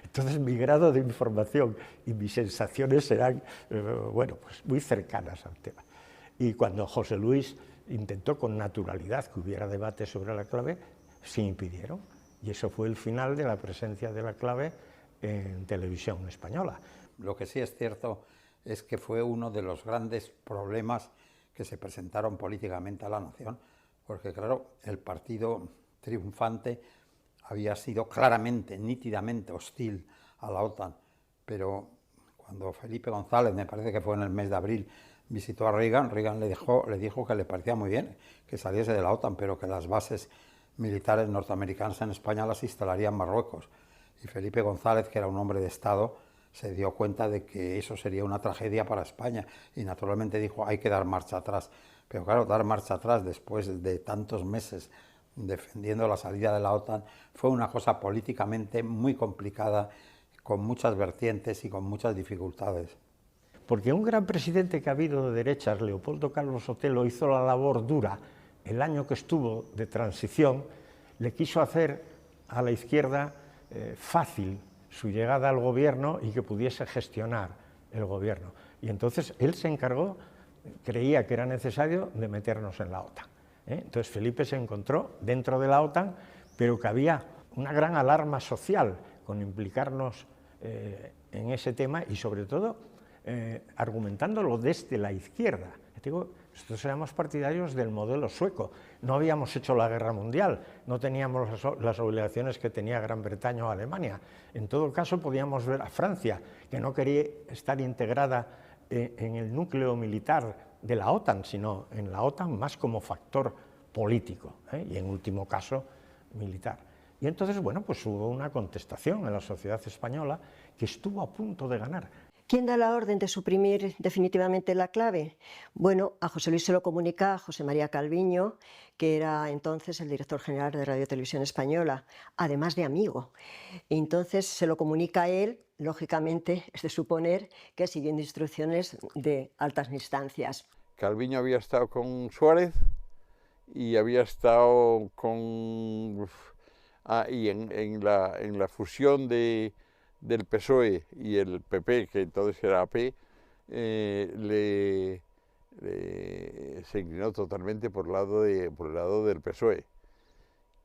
Speaker 9: Entonces mi grado de información y mis sensaciones eran, bueno, pues muy cercanas al tema. Y cuando José Luis intentó con naturalidad que hubiera debate sobre la clave, se impidieron. Y eso fue el final de la presencia de la clave en televisión española.
Speaker 10: Lo que sí es cierto es que fue uno de los grandes problemas que se presentaron políticamente a la nación, porque claro, el partido triunfante había sido claramente, nítidamente hostil a la OTAN, pero cuando Felipe González, me parece que fue en el mes de abril, visitó a Reagan, Reagan le dijo que le parecía muy bien que saliese de la OTAN, pero que las bases militares norteamericanas en España las instalaría en Marruecos. Y Felipe González, que era un hombre de Estado, se dio cuenta de que eso sería una tragedia para España y naturalmente dijo hay que dar marcha atrás. Pero claro, dar marcha atrás después de tantos meses defendiendo la salida de la OTAN fue una cosa políticamente muy complicada, con muchas vertientes y con muchas dificultades.
Speaker 9: Porque un gran presidente que ha habido de derechas, Leopoldo Calvo Sotelo, hizo la labor dura el año que estuvo de transición, le quiso hacer a la izquierda fácil su llegada al gobierno y que pudiese gestionar el gobierno. Y entonces él se encargó, creía que era necesario, de meternos en la OTAN. Entonces Felipe se encontró dentro de la OTAN, pero que había una gran alarma social con implicarnos en ese tema y sobre todo argumentándolo desde la izquierda. Digo, nosotros éramos partidarios del modelo sueco, no habíamos hecho la guerra mundial, no teníamos las obligaciones que tenía Gran Bretaña o Alemania. En todo caso podíamos ver a Francia, que no quería estar integrada en el núcleo militar de la OTAN, sino en la OTAN más como factor político y en último caso militar. Y entonces, bueno, pues hubo una contestación en la sociedad española que estuvo a punto de ganar.
Speaker 2: ¿Quién da la orden de suprimir definitivamente la clave? Bueno, a José Luis se lo comunica a José María Calviño, que era entonces el director general de Radio Televisión Española, además de amigo. Entonces se lo comunica a él, lógicamente es de suponer que siguiendo instrucciones de altas instancias.
Speaker 4: Calviño había estado con Suárez y había estado con... y en la fusión del PSOE y el PP, que entonces era AP, se inclinó totalmente por el lado del PSOE.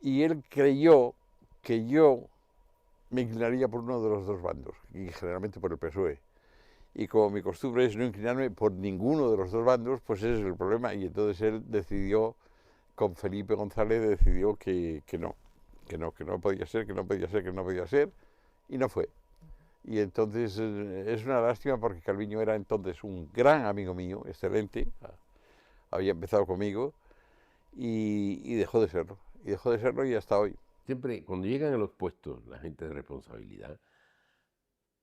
Speaker 4: Y él creyó que yo me inclinaría por uno de los dos bandos, y generalmente por el PSOE. Y como mi costumbre es no inclinarme por ninguno de los dos bandos, pues ese es el problema. Y entonces él decidió, con Felipe González, decidió que no podía ser, que no podía ser, y no fue. Y entonces es una lástima porque Calviño era entonces un gran amigo mío, excelente, había empezado conmigo y dejó de serlo. Y dejó de serlo y hasta hoy.
Speaker 11: Siempre, cuando llegan a los puestos la gente de responsabilidad,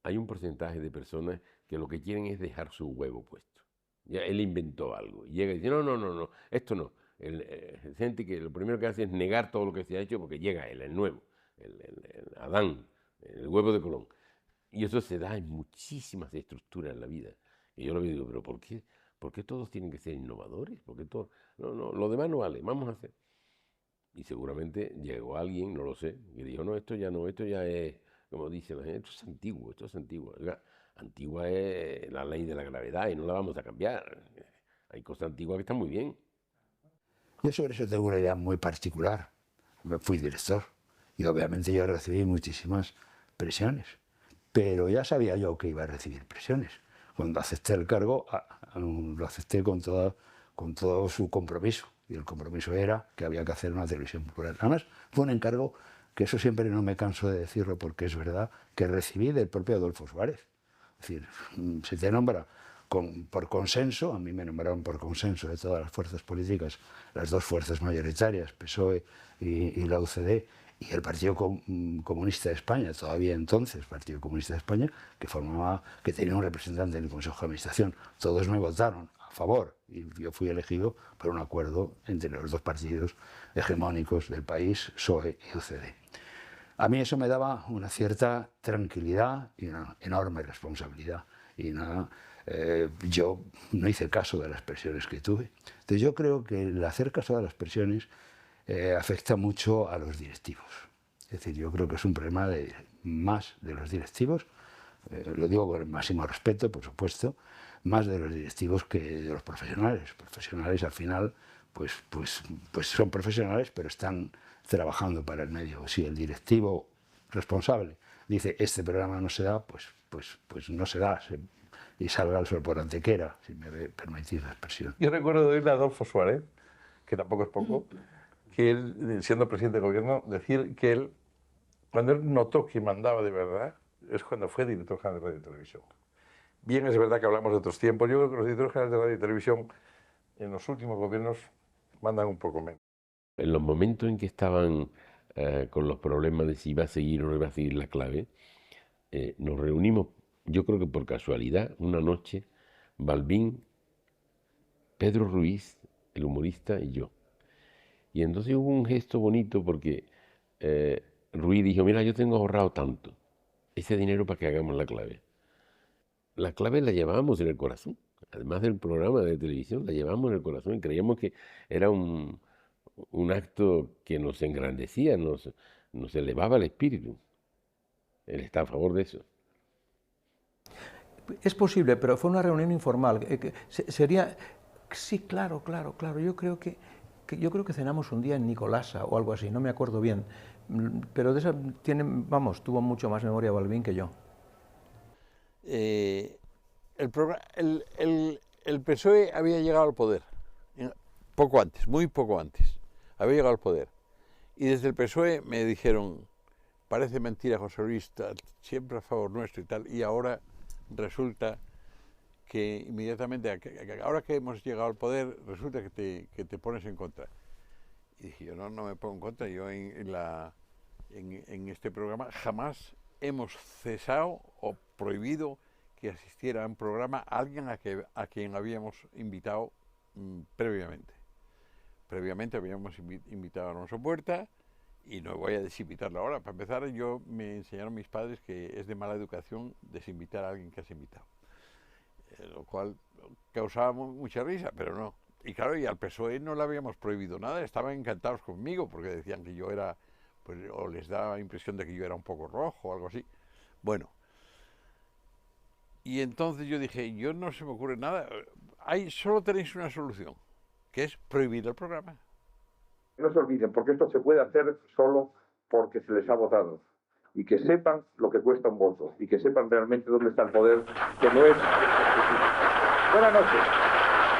Speaker 11: hay un porcentaje de personas que lo que quieren es dejar su huevo puesto. Ya él inventó algo. Y llega y dice, no, esto no. Gente que lo primero que hace es negar todo lo que se ha hecho porque llega él, el nuevo, el Adán, el huevo de Colón. Y eso se da en muchísimas estructuras en la vida. Y yo lo digo, pero ¿por qué todos tienen que ser innovadores? ¿Por qué todos? No, lo demás no vale, vamos a hacer. Y seguramente llegó alguien, no lo sé, que dijo, no, esto ya es, como dicen la gente, esto es antiguo. Oiga, antigua es la ley de la gravedad y no la vamos a cambiar. Hay cosas antiguas que están muy bien.
Speaker 7: Yo sobre eso tengo una idea muy particular. Fui director y obviamente yo recibí muchísimas presiones. Pero ya sabía yo que iba a recibir presiones. Cuando acepté el cargo, lo acepté con todo su compromiso. Y el compromiso era que había que hacer una televisión plural. Además, fue un encargo que eso siempre no me canso de decirlo porque es verdad, que recibí del propio Adolfo Suárez. Es decir, se te nombra por consenso, a mí me nombraron por consenso de todas las fuerzas políticas, las dos fuerzas mayoritarias, PSOE y la UCD, y el Partido Comunista de España, todavía entonces Partido Comunista de España, que tenía un representante en el Consejo de Administración. Todos me votaron a favor y yo fui elegido por un acuerdo entre los dos partidos hegemónicos del país, PSOE y UCD. A mí eso me daba una cierta tranquilidad y una enorme responsabilidad. Y yo no hice caso de las presiones que tuve. Entonces yo creo que el hacer caso de las presiones afecta mucho a los directivos. Es decir, yo creo que es un problema más de los directivos, lo digo con el máximo respeto, por supuesto, más de los directivos que de los profesionales. Los profesionales al final pues son profesionales, pero están trabajando para el medio. Si el directivo responsable dice este programa no se da, pues no se da, y salga el sol por antequera, si me permitís la expresión.
Speaker 15: Yo recuerdo de oírle a Adolfo Suárez, que tampoco es poco, que él, siendo presidente de gobierno, decir que él, cuando él notó que mandaba de verdad, es cuando fue director general de Radio y Televisión. Bien, es verdad que hablamos de otros tiempos. Yo creo que los directores generales de Radio y Televisión en los últimos gobiernos mandan un poco menos.
Speaker 11: En los momentos en que estaban con los problemas de si iba a seguir o no iba a seguir la clave, nos reunimos, yo creo que por casualidad, una noche, Balbín, Pedro Ruiz, el humorista, y yo. Y entonces hubo un gesto bonito porque Ruiz dijo, mira, yo tengo ahorrado tanto, ese dinero para que hagamos la clave. La clave la llevábamos en el corazón, además del programa de televisión, la llevábamos en el corazón y creíamos que era un acto que nos engrandecía, nos elevaba el espíritu. Él está a favor de eso.
Speaker 6: Es posible, pero fue una reunión informal. Sería... Sí, claro. Yo creo que cenamos un día en Nicolasa o algo así, no me acuerdo bien. Pero de esa tuvo mucho más memoria Balbín que yo.
Speaker 4: El PSOE había llegado al poder, poco antes, muy poco antes, había llegado al poder. Y desde el PSOE me dijeron, parece mentira, José Luis, siempre a favor nuestro y tal, y ahora resulta que inmediatamente, ahora que hemos llegado al poder, resulta que te pones en contra. Y dije yo, no me pongo en contra, yo en este programa jamás hemos cesado o prohibido que asistiera a un programa alguien a quien habíamos invitado previamente. Previamente habíamos invitado a Alonso Puerta y no voy a desinvitarlo ahora. Para empezar, me enseñaron mis padres que es de mala educación desinvitar a alguien que has invitado. Lo cual causaba mucha risa, pero no. Y claro, y al PSOE no le habíamos prohibido nada, estaban encantados conmigo porque decían que yo era, pues, o les daba la impresión de que yo era un poco rojo o algo así. Bueno, y entonces yo dije, yo no se me ocurre nada, solo tenéis una solución, que es prohibir el programa.
Speaker 1: No se olviden, porque esto se puede hacer solo porque se les ha votado. Y que sepan lo que cuesta un voto, y que sepan realmente dónde está el poder, que no es... Buenas noches.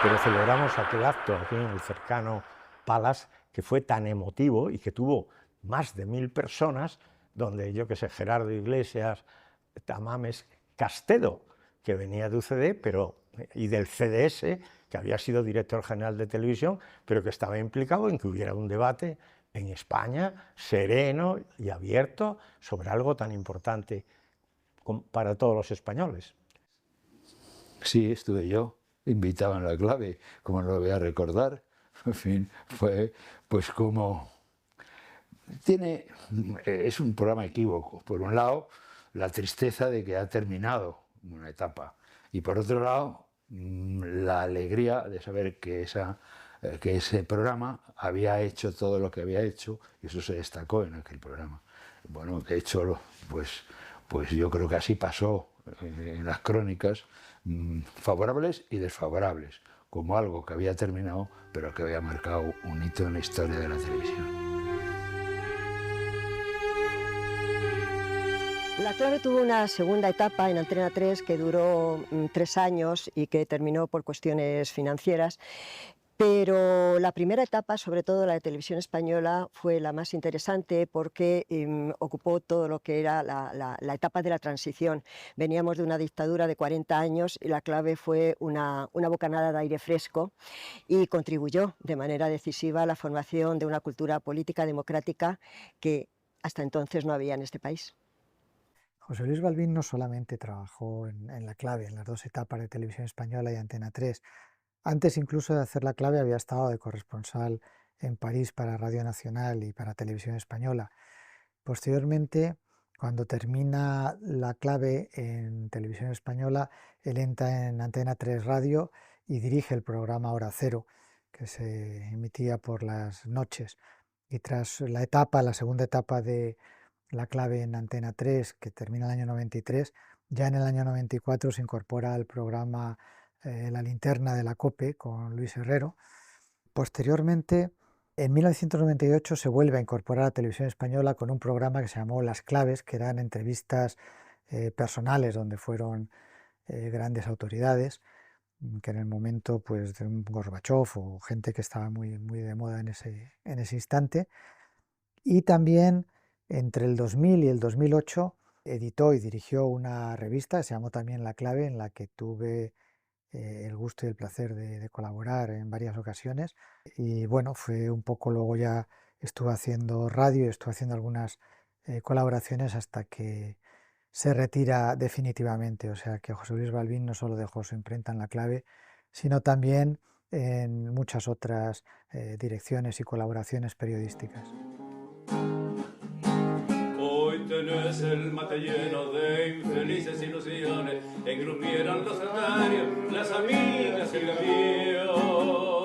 Speaker 9: Pero celebramos aquel acto aquí en el cercano Palace, que fue tan emotivo y que tuvo más de 1000 personas, donde yo que sé, Gerardo Iglesias, Tamames, Castedo, que venía de UCD, y del CDS, que había sido director general de televisión, pero que estaba implicado en que hubiera un debate en España sereno y abierto sobre algo tan importante para todos los españoles.
Speaker 7: Sí, estuve yo, invitado en la clave, como no lo voy a recordar. En fin, fue pues como... Es un programa equívoco. Por un lado, la tristeza de que ha terminado una etapa. Y por otro lado, la alegría de saber que ese programa había hecho todo lo que había hecho, y eso se destacó en aquel programa. Bueno, de hecho, pues yo creo que así pasó en las crónicas, favorables y desfavorables, como algo que había terminado, pero que había marcado un hito en la historia de la televisión.
Speaker 2: La clave tuvo una segunda etapa en Antena 3 que duró 3 años y que terminó por cuestiones financieras. Pero la primera etapa, sobre todo la de Televisión Española, fue la más interesante porque ocupó todo lo que era la etapa de la transición. Veníamos de una dictadura de 40 años y la clave fue una bocanada de aire fresco y contribuyó de manera decisiva a la formación de una cultura política democrática que hasta entonces no había en este país.
Speaker 12: José Luis Balbín no solamente trabajó en la clave, en las dos etapas de Televisión Española y Antena 3. Antes incluso de hacer la clave había estado de corresponsal en París para Radio Nacional y para Televisión Española. Posteriormente, cuando termina la clave en Televisión Española, él entra en Antena 3 Radio y dirige el programa Hora Cero, que se emitía por las noches. Y tras la segunda etapa de la clave en Antena 3, que termina el año 93, ya en el año 94 se incorpora al programa La Linterna de la COPE con Luis Herrero. Posteriormente, en 1998 se vuelve a incorporar a Televisión Española con un programa que se llamó Las Claves, que eran entrevistas personales donde fueron grandes autoridades, que en el momento pues, de un Gorbachov o gente que estaba muy de moda en ese instante. Y también entre el 2000 y el 2008 editó y dirigió una revista que se llamó también La Clave, en la que tuve el gusto y el placer de colaborar en varias ocasiones. Y bueno, fue un poco luego ya estuvo haciendo radio y estuvo haciendo algunas colaboraciones hasta que se retira definitivamente. O sea que José Luis Balbín no solo dejó su imprenta en La Clave, sino también en muchas otras direcciones y colaboraciones periodísticas.
Speaker 17: Hoy tenés el mate lleno de infelices ilusiones, engrupieron los etarios, las amigas y el avión.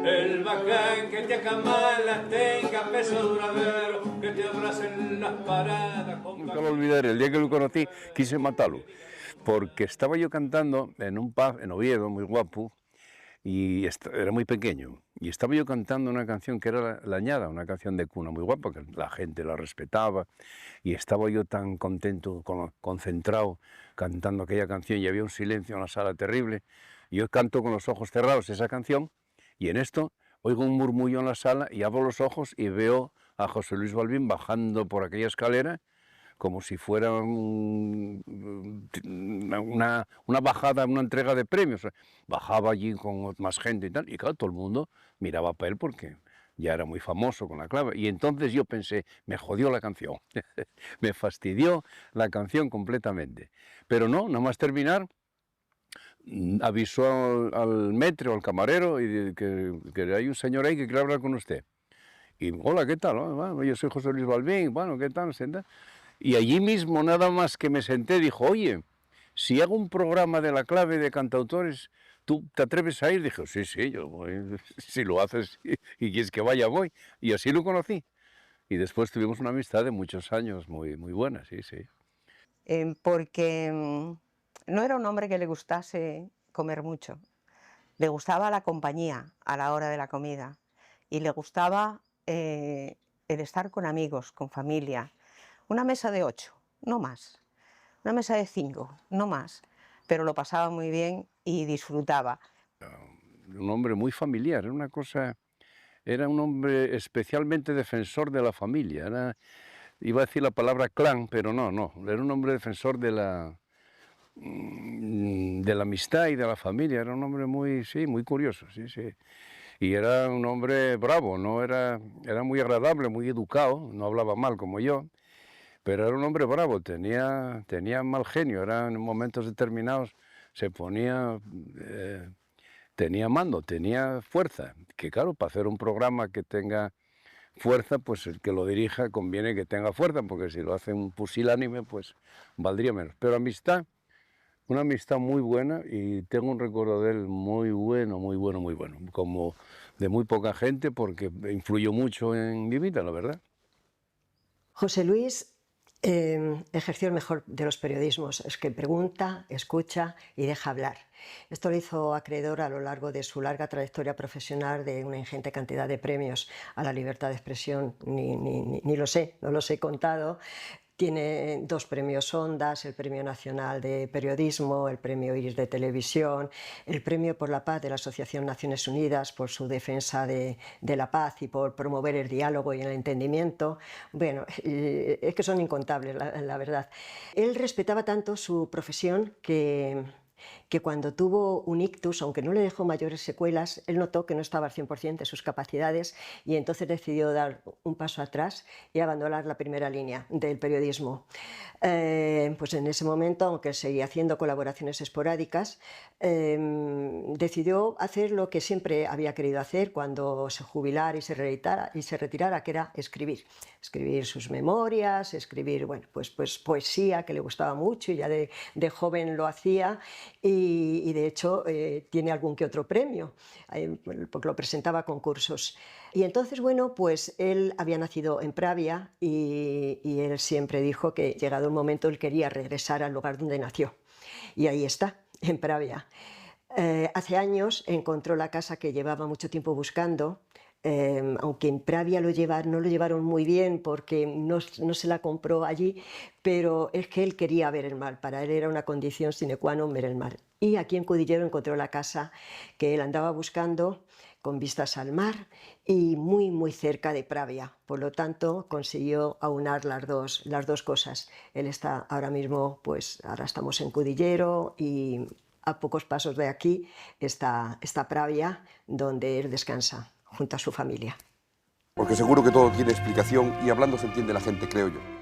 Speaker 17: El bacán que te acamala tenga peso duradero, que te abracen las paradas.
Speaker 18: Nunca lo olvidaré, el día que lo conocí quise matarlo, porque estaba yo cantando en un pub en Oviedo, muy guapo, y era muy pequeño, y estaba yo cantando una canción que era La Añada, una canción de cuna muy guapa, que la gente la respetaba, y estaba yo tan contento, concentrado, cantando aquella canción, y había un silencio en la sala terrible, y yo canto con los ojos cerrados esa canción, y en esto oigo un murmullo en la sala, y abro los ojos y veo a José Luis Balbín bajando por aquella escalera, como si fuera una bajada, una entrega de premios. Bajaba allí con más gente y tal, y claro, todo el mundo miraba para él porque ya era muy famoso con La Clave. Y entonces yo pensé, me jodió la canción, me fastidió la canción completamente. Pero no, nada más terminar, avisó al maître, al camarero, y que hay un señor ahí que quiere hablar con usted. Y, hola, ¿qué tal? Bueno, yo soy José Luis Balbín, bueno, ¿qué tal? Y allí mismo, nada más que me senté, dijo, oye, si hago un programa de La Clave de cantautores, ¿tú te atreves a ir? Dije, sí, sí, yo voy, si lo haces y quieres que vaya, voy. Y así lo conocí. Y después tuvimos una amistad de muchos años muy, muy buena, sí, sí.
Speaker 5: Porque no era un hombre que le gustase comer mucho. Le gustaba la compañía a la hora de la comida y le gustaba el estar con amigos, con familia. Una mesa de 8, no más. Una mesa de 5, no más. Pero lo pasaba muy bien y disfrutaba.
Speaker 18: Un hombre muy familiar, era una cosa... Era un hombre especialmente defensor de la familia. Iba a decir la palabra clan, pero no. Era un hombre defensor de la amistad y de la familia. Era un hombre muy curioso, sí. Y era un hombre bravo, era muy agradable, muy educado, no hablaba mal como yo, pero era un hombre bravo, tenía mal genio, en momentos determinados se ponía... tenía mando, tenía fuerza, que claro, para hacer un programa que tenga fuerza, pues el que lo dirija conviene que tenga fuerza, porque si lo hace un pusilánime, pues valdría menos. Pero amistad, una amistad muy buena, y tengo un recuerdo de él muy bueno, como de muy poca gente, porque influyó mucho en mi vida, la verdad.
Speaker 2: José Luis ejerció el mejor de los periodismos, es que pregunta, escucha y deja hablar. Esto lo hizo acreedor a lo largo de su larga trayectoria profesional de una ingente cantidad de premios a la libertad de expresión, ni lo sé, no los he contado. Tiene 2 premios Ondas, el Premio Nacional de Periodismo, el Premio Iris de Televisión, el Premio por la Paz de la Asociación Naciones Unidas por su defensa de la paz y por promover el diálogo y el entendimiento. Bueno, es que son incontables, la verdad. Él respetaba tanto su profesión que cuando tuvo un ictus, aunque no le dejó mayores secuelas, él notó que no estaba al 100% de sus capacidades y entonces decidió dar un paso atrás y abandonar la primera línea del periodismo. Pues en ese momento, aunque seguía haciendo colaboraciones esporádicas, decidió hacer lo que siempre había querido hacer cuando se jubilara y se retirara, que era escribir sus memorias, escribir pues poesía, que le gustaba mucho y ya de joven lo hacía, y de hecho tiene algún que otro premio, porque lo presentaba a concursos. Y entonces, bueno, pues él había nacido en Pravia y él siempre dijo que llegado un momento él quería regresar al lugar donde nació. Y ahí está, en Pravia. Hace años encontró la casa que llevaba mucho tiempo buscando, aunque en Pravia no lo llevaron muy bien porque no se la compró allí, pero es que él quería ver el mar, para él era una condición sine qua non ver el mar. Y aquí en Cudillero encontró la casa que él andaba buscando, con vistas al mar y muy cerca de Pravia. Por lo tanto, consiguió aunar las dos cosas. Él está ahora mismo, pues ahora estamos en Cudillero y a pocos pasos de aquí está Pravia, donde él descansa junto a su familia.
Speaker 19: Porque seguro que todo tiene explicación y hablando se entiende la gente, creo yo.